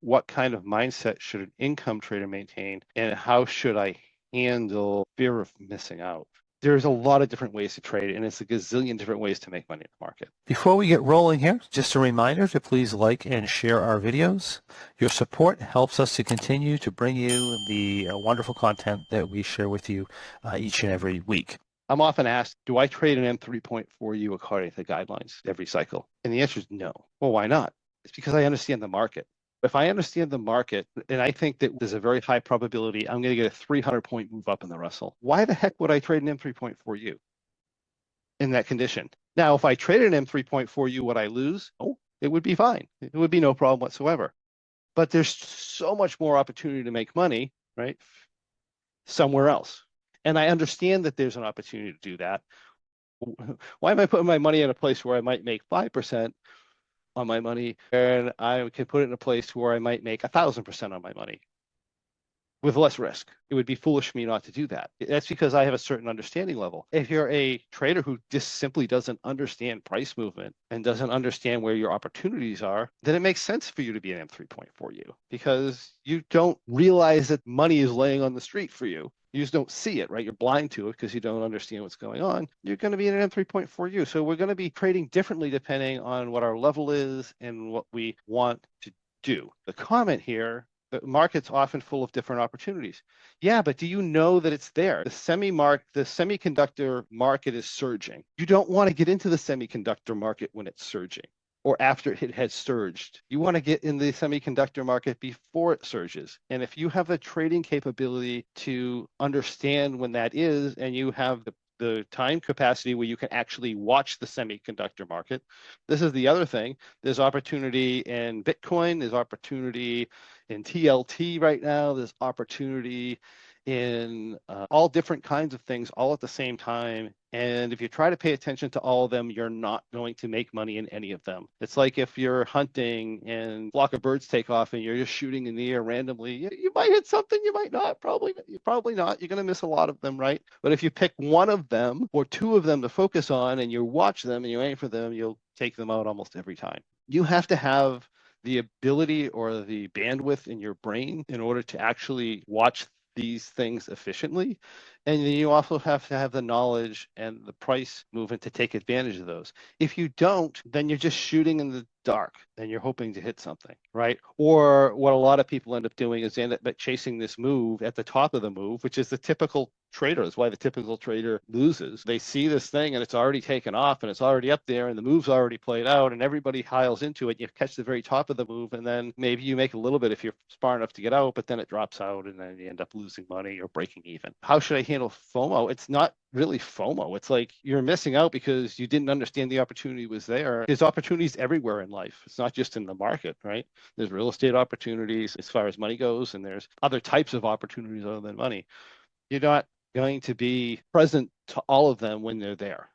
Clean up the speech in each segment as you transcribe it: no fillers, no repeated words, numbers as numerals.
What kind of mindset should an income trader maintain, and how should I handle fear of missing out? There's a lot of different ways to trade, and it's a gazillion different ways to make money in the market. Before we get rolling here, just a reminder to please like and share our videos. Your support helps us to continue to bring you the wonderful content that we share with you each and every week. I'm often asked, do I trade an M3.4U according to the guidelines every cycle? And the answer is no. Well, why not? It's because I understand the market. If I understand the market, and I think that there's a very high probability I'm going to get a 300-point move up in the Russell, why the heck would I trade an M3.4U in that condition? Now, if I traded an M3.4U, would I lose? Oh, it would be fine. It would be no problem whatsoever. But there's so much more opportunity to make money, right, somewhere else. And I understand that there's an opportunity to do that. Why am I putting my money in a place where I might make 5% on my money, and I can put it in a place where I might make 1,000% on my money with less risk? It would be foolish for me not to do that. That's because I have a certain understanding level. If you're a trader who just simply doesn't understand price movement and doesn't understand where your opportunities are, then it makes sense for you to be an M3.4U, because you don't realize that money is laying on the street for you. You just don't see it, right? You're blind to it because you don't understand what's going on. You're going to be in an M3.4U. So we're going to be trading differently depending on what our level is and what we want to do. The comment here, the market's often full of different opportunities. Yeah, but do you know that it's there? The semiconductor market is surging. You don't want to get into the semiconductor market when it's surging or after it has surged. You want to get in the semiconductor market before it surges. And if you have the trading capability to understand when that is, and you have the time capacity where you can actually watch the semiconductor market, this is the other thing. There's opportunity in Bitcoin, there's opportunity in TLT right now, there's opportunity in all different kinds of things all at the same time. And if you try to pay attention to all of them, you're not going to make money in any of them. It's like if you're hunting and a flock of birds take off and you're just shooting in the air randomly, you might hit something, you might not, probably not. You're going to miss a lot of them, right? But if you pick one of them or two of them to focus on and you watch them and you aim for them, you'll take them out almost every time. You have to have the ability or the bandwidth in your brain in order to actually watch these things efficiently. And then you also have to have the knowledge and the price movement to take advantage of those. If you don't, then you're just shooting in the dark and you're hoping to hit something, right? Or what a lot of people end up doing is they end up chasing this move at the top of the move, which is the typical trader. That's why the typical trader loses. They see this thing and it's already taken off and it's already up there and the move's already played out and everybody piles into it. You catch the very top of the move and then maybe you make a little bit if you're smart enough to get out, but then it drops out and then you end up losing money or breaking even. How should I handle FOMO? It's not really FOMO. It's like you're missing out because you didn't understand the opportunity was there. There's opportunities everywhere in life. It's not just in the market, right? There's real estate opportunities as far as money goes, and there's other types of opportunities other than money. You're not going to be present to all of them when they're there.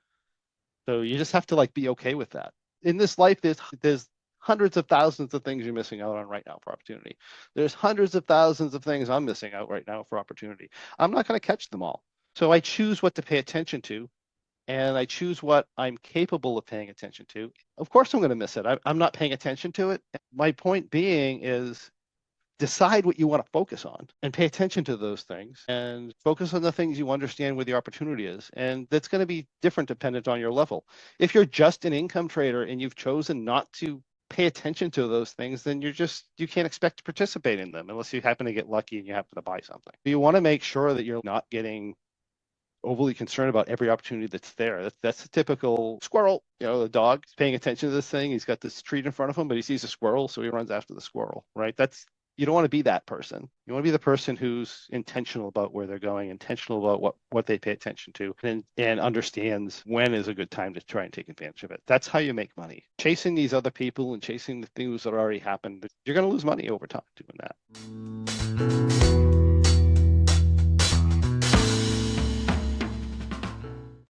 So you just have to be okay with that. In this life, there's hundreds of thousands of things you're missing out on right now for opportunity. There's hundreds of thousands of things I'm missing out right now for opportunity. I'm not going to catch them all. So I choose what to pay attention to, and I choose what I'm capable of paying attention to. Of course, I'm going to miss it. I'm not paying attention to it. My point being is decide what you want to focus on and pay attention to those things and focus on the things you understand where the opportunity is. And that's going to be different dependent on your level. If you're just an income trader and you've chosen not to pay attention to those things, then you can't expect to participate in them unless you happen to get lucky and you happen to buy something. You want to make sure that you're not getting overly concerned about every opportunity that's there. That's a typical squirrel. The dog is paying attention to this thing. He's got this treat in front of him, but he sees a squirrel, so he runs after the squirrel, right? You don't want to be that person. You want to be the person who's intentional about where they're going, intentional about what they pay attention to, and understands when is a good time to try and take advantage of it. That's how you make money. Chasing these other people and chasing the things that already happened, you're going to lose money over time doing that.